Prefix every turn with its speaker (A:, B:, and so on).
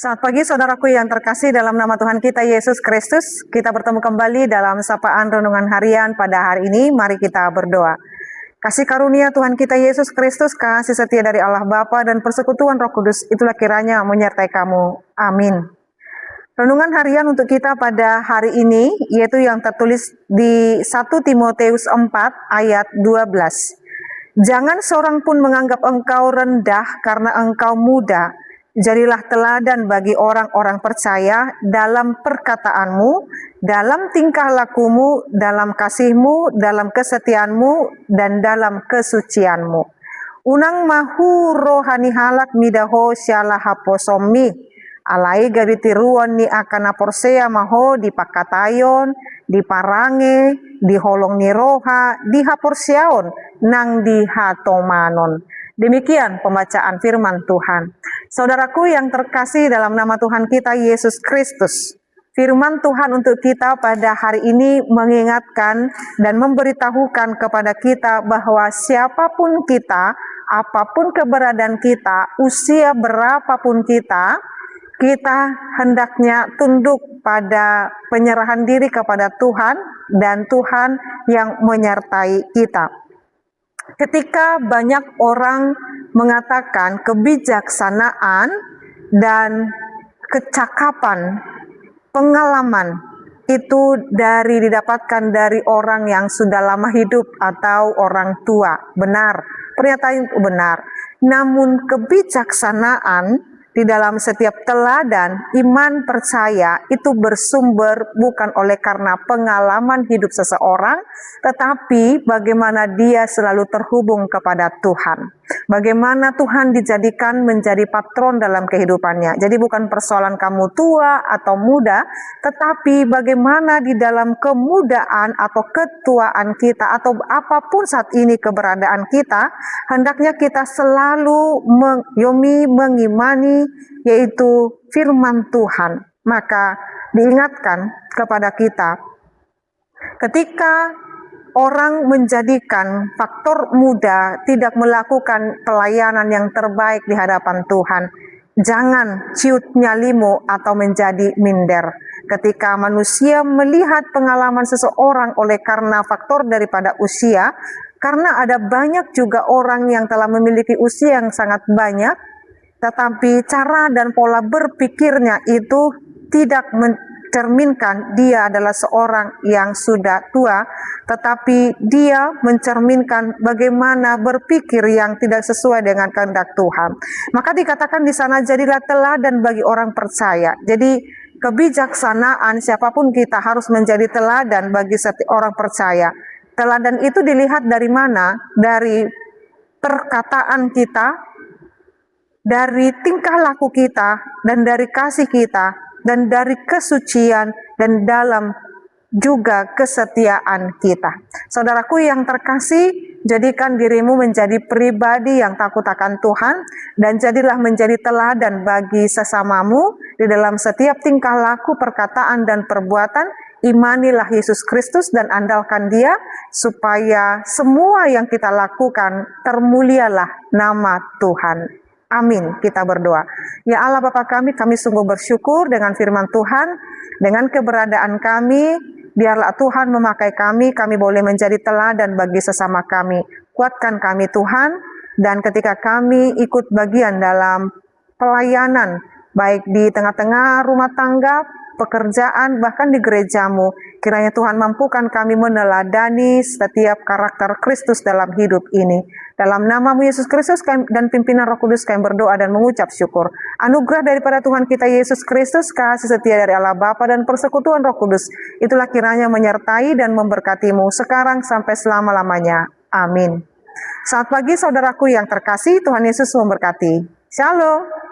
A: Selamat pagi saudaraku yang terkasih dalam nama Tuhan kita Yesus Kristus. Kita bertemu kembali dalam sapaan renungan harian pada hari ini. Mari kita berdoa. Kasih karunia Tuhan kita Yesus Kristus, kasih setia dari Allah Bapa dan persekutuan Roh Kudus, itulah kiranya menyertai kamu. Amin. Renungan harian untuk kita pada hari ini, yaitu yang tertulis di 1 Timotius 4 ayat 12. Jangan seorang pun menganggap engkau rendah karena engkau muda. Jadilah teladan bagi orang-orang percaya dalam perkataanmu, dalam tingkah lakumu, dalam kasihmu, dalam kesetiaanmu, dan dalam kesucianmu. Unang mahu rohani halak midaho syala haposomi, alai gabitiruan ni akana porsea maho di pakatayon, di parange, di holong ni roha, di haporseaon, nang di hatomanon. Demikian pembacaan firman Tuhan. Saudaraku yang terkasih dalam nama Tuhan kita Yesus Kristus, firman Tuhan untuk kita pada hari ini mengingatkan dan memberitahukan kepada kita bahwa siapapun kita, apapun keberadaan kita, usia berapapun kita hendaknya tunduk pada penyerahan diri kepada Tuhan dan Tuhan yang menyertai kita. Ketika banyak orang mengatakan kebijaksanaan dan kecakapan, pengalaman itu didapatkan dari orang yang sudah lama hidup atau orang tua. Benar, pernyataan itu benar. Namun kebijaksanaan di dalam setiap teladan iman percaya itu bersumber bukan oleh karena pengalaman hidup seseorang, tetapi bagaimana dia selalu terhubung kepada Tuhan. Bagaimana Tuhan dijadikan menjadi patron dalam kehidupannya. Jadi bukan persoalan kamu tua atau muda, tetapi bagaimana di dalam kemudaan atau ketuaan kita atau apapun saat ini keberadaan kita, hendaknya kita selalu mengimani yaitu firman Tuhan. Maka diingatkan kepada kita, ketika orang menjadikan faktor muda tidak melakukan pelayanan yang terbaik di hadapan Tuhan, jangan ciut nyalimu atau menjadi minder. Ketika manusia melihat pengalaman seseorang oleh karena faktor daripada usia, karena ada banyak juga orang yang telah memiliki usia yang sangat banyak, tetapi cara dan pola berpikirnya itu tidak mencerminkan dia adalah seorang yang sudah tua, tetapi dia mencerminkan bagaimana berpikir yang tidak sesuai dengan kehendak Tuhan. Maka dikatakan di sana, jadilah teladan bagi orang percaya. Jadi kebijaksanaan siapapun kita harus menjadi teladan bagi setiap orang percaya. Teladan itu dilihat dari mana? Dari perkataan kita, dari tingkah laku kita, dan dari kasih kita, dan dari kesucian, dan dalam juga kesetiaan kita. Saudaraku yang terkasih, jadikan dirimu menjadi pribadi yang takut akan Tuhan, dan jadilah menjadi teladan bagi sesamamu di dalam setiap tingkah laku, perkataan, dan perbuatan. Imanilah Yesus Kristus dan andalkan Dia, supaya semua yang kita lakukan termulialah nama Tuhan. Amin, kita berdoa. Ya Allah Bapa kami sungguh bersyukur dengan firman Tuhan, dengan keberadaan kami. Biarlah Tuhan memakai kami boleh menjadi teladan bagi sesama kami. Kuatkan kami Tuhan, dan ketika kami ikut bagian dalam pelayanan, baik di tengah-tengah rumah tangga, pekerjaan, bahkan di gerejamu, kiranya Tuhan mampukan kami meneladani setiap karakter Kristus dalam hidup ini. Dalam namamu Yesus Kristus dan pimpinan Roh Kudus kami berdoa dan mengucap syukur. Anugerah daripada Tuhan kita Yesus Kristus, kasih setia dari Allah Bapa dan persekutuan Roh Kudus, itulah kiranya menyertai dan memberkatimu sekarang sampai selama-lamanya. Amin. Selamat pagi saudaraku yang terkasih, Tuhan Yesus memberkati. Shalom.